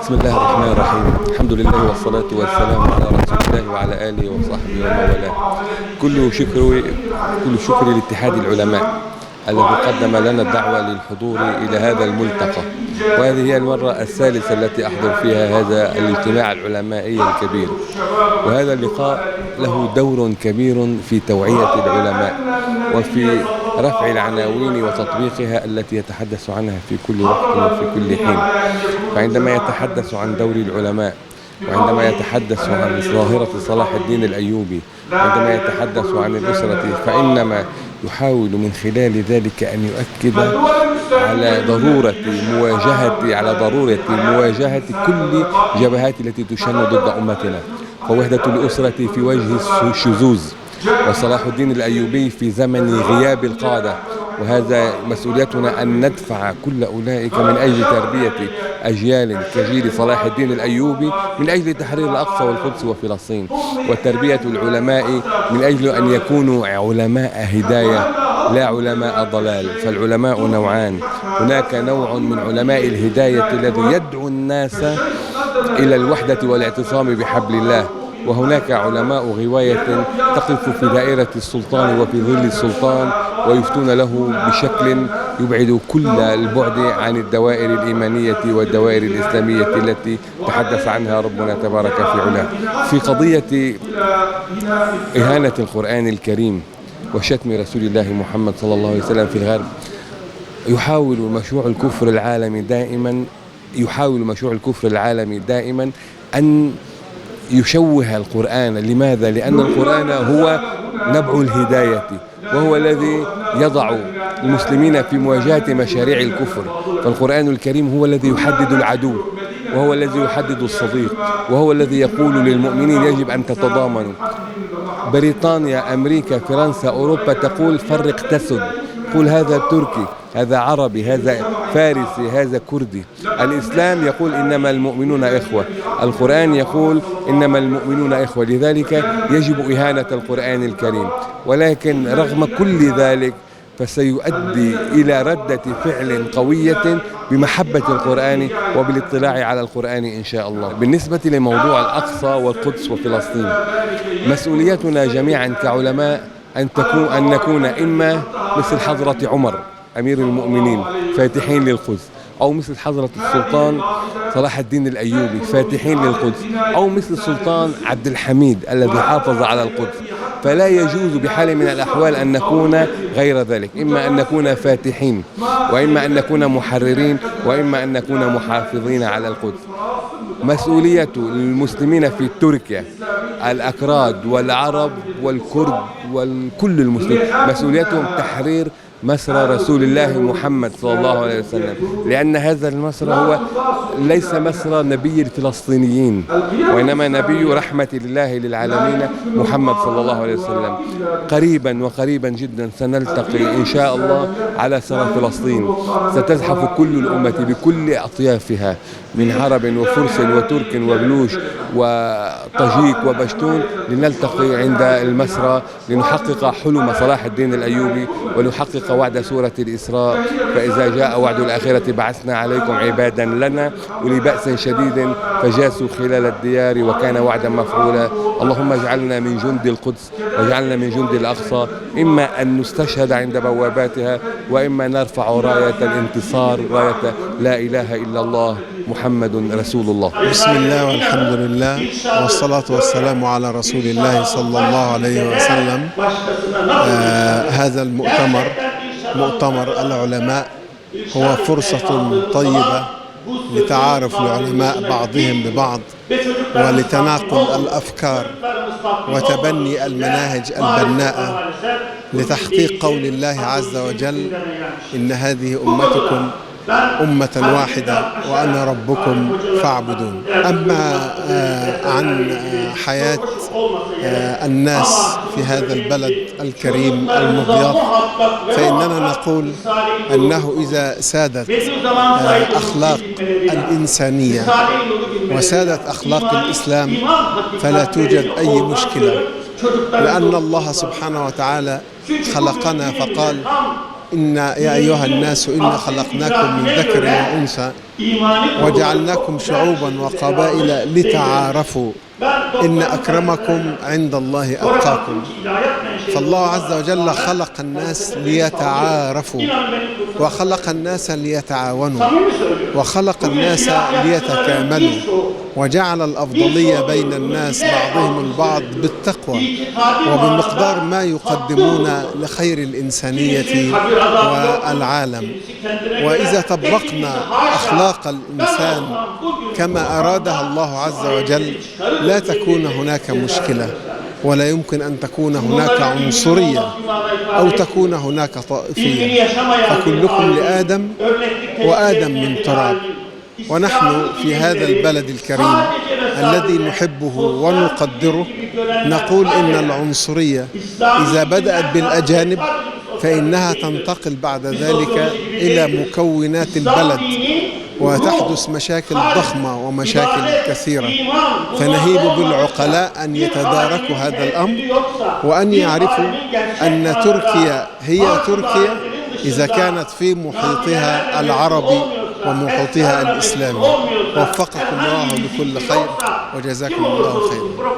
بسم الله الرحمن الرحيم. الحمد لله والصلاة والسلام على رسول الله وعلى آله وصحبه ومن والاه. كل شكر لاتحاد العلماء الذي قدم لنا الدعوة للحضور إلى هذا الملتقى، وهذه هي المرة الثالثة التي أحضر فيها هذا الاجتماع العلمائي الكبير. وهذا اللقاء له دور كبير في توعية العلماء وفي رفع العناوين وتطبيقها التي يتحدث عنها في كل وقت وفي كل حين. فعندما يتحدث عن دور العلماء، وعندما يتحدث عن ظاهرة صلاح الدين الأيوبي، وعندما يتحدث عن الأسرة، فإنما يحاول من خلال ذلك أن يؤكد على ضرورة مواجهة كل جبهات التي تشن ضد أمتنا، فوحدة الأسرة في وجه الشذوذ، وصلاح الدين الأيوبي في زمن غياب القادة. وهذا مسؤوليتنا أن ندفع كل أولئك من أجل تربية أجيال كجيل صلاح الدين الأيوبي، من أجل تحرير الأقصى والقدس وفلسطين، وتربية العلماء من أجل أن يكونوا علماء هداية لا علماء ضلال. فالعلماء نوعان: هناك نوع من علماء الهداية الذي يدعو الناس إلى الوحدة والاعتصام بحبل الله، وهناك علماء غواية تقف في دائرة السلطان وفي ظل السلطان ويفتون له بشكل يبعد كل البعد عن الدوائر الإيمانية والدوائر الإسلامية التي تحدث عنها ربنا تبارك في علاه. في قضية إهانة القرآن الكريم وشتم رسول الله محمد صلى الله عليه وسلم في الغرب، يحاول مشروع الكفر العالمي دائما أن يشوه القرآن. لماذا؟ لأن القرآن هو نبع الهداية، وهو الذي يضع المسلمين في مواجهة مشاريع الكفر. فالقرآن الكريم هو الذي يحدد العدو، وهو الذي يحدد الصديق، وهو الذي يقول للمؤمنين يجب أن تتضامنوا. بريطانيا، أمريكا، فرنسا، أوروبا تقول فرق تسد، قل هذا تركي، هذا عربي، هذا فارسي، هذا كردي. الإسلام يقول إنما المؤمنون إخوة، القرآن يقول إنما المؤمنون إخوة. لذلك يجب إهانة القرآن الكريم، ولكن رغم كل ذلك فسيؤدي إلى ردة فعل قوية بمحبة القرآن وبالاطلاع على القرآن إن شاء الله. بالنسبة لموضوع الأقصى والقدس وفلسطين، مسؤوليتنا جميعا كعلماء أن نكون إما مثل حضرة عمر أمير المؤمنين فاتحين للقدس، أو مثل حضرة السلطان صلاح الدين الأيوبي فاتحين للقدس، أو مثل السلطان عبد الحميد الذي حافظ على القدس. فلا يجوز بحال من الأحوال أن نكون غير ذلك، إما أن نكون فاتحين، وإما أن نكون محررين، وإما أن نكون محافظين على القدس. مسؤولية المسلمين في تركيا، الأكراد والعرب والكرد وكل المسلمين، مسؤوليتهم تحرير مسرى رسول الله محمد صلى الله عليه وسلم، لأن هذا المسرى هو ليس مسرى نبي الفلسطينيين، وإنما نبي رحمة الله للعالمين محمد صلى الله عليه وسلم. قريبا جدا سنلتقي إن شاء الله على ثرى فلسطين، ستزحف كل الأمة بكل أطيافها من عرب وفرس وترك وبلوش وطجيك وبشتون، لنلتقي عند المسرى لنحقق حلم صلاح الدين الأيوبي ونحقق وعد سورة الإسراء: فإذا جاء وعد الآخرة بعثنا عليكم عبادا لنا أولي بأس شديد فجاسوا خلال الديار وكان وعدا مفعولا. اللهم اجعلنا من جند القدس واجعلنا من جند الأقصى، إما أن نستشهد عند بواباتها، وإما نرفع راية الانتصار، راية لا إله إلا الله محمد رسول الله. بسم الله والحمد لله والصلاة والسلام على رسول الله صلى الله عليه وسلم. هذا مؤتمر العلماء هو فرصة طيبة لتعارف العلماء بعضهم ببعض، ولتناقل الأفكار وتبني المناهج البناءة لتحقيق قول الله عز وجل: إن هذه أمتكم أمة واحدة وأنا ربكم فاعبدون. أما عن حياة الناس في هذا البلد الكريم المضياف، فإننا نقول أنه إذا سادت أخلاق الإنسانية وسادت أخلاق الإسلام فلا توجد أي مشكلة، لأن الله سبحانه وتعالى خلقنا فقال: يا أيها الناس إنا خلقناكم من ذكر وأنثى وجعلناكم شعوبا وقبائل لتعارفوا إن أكرمكم عند الله أتقاكم. فالله عز وجل خلق الناس ليتعارفوا، وخلق الناس ليتعاونوا، وخلق الناس ليتكاملوا، وجعل الأفضلية بين الناس بعضهم البعض بالتقوى وبمقدار ما يقدمون لخير الإنسانية والعالم. وإذا طبقنا أخلاق الإنسان كما أرادها الله عز وجل لا تكون هناك مشكلة، ولا يمكن أن تكون هناك عنصرية أو تكون هناك طائفية، فكلكم لآدم وآدم من تراب. ونحن في هذا البلد الكريم الذي نحبه ونقدره نقول إن العنصرية إذا بدأت بالأجانب فإنها تنتقل بعد ذلك إلى مكونات البلد وتحدث مشاكل ضخمة ومشاكل كثيرة. فنهيب بالعقلاء أن يتداركوا هذا الأمر وأن يعرفوا أن تركيا هي تركيا إذا كانت في محيطها العربي ومحيطها الإسلامي. وفقكم الله لكل خير وجزاكم الله خيرا.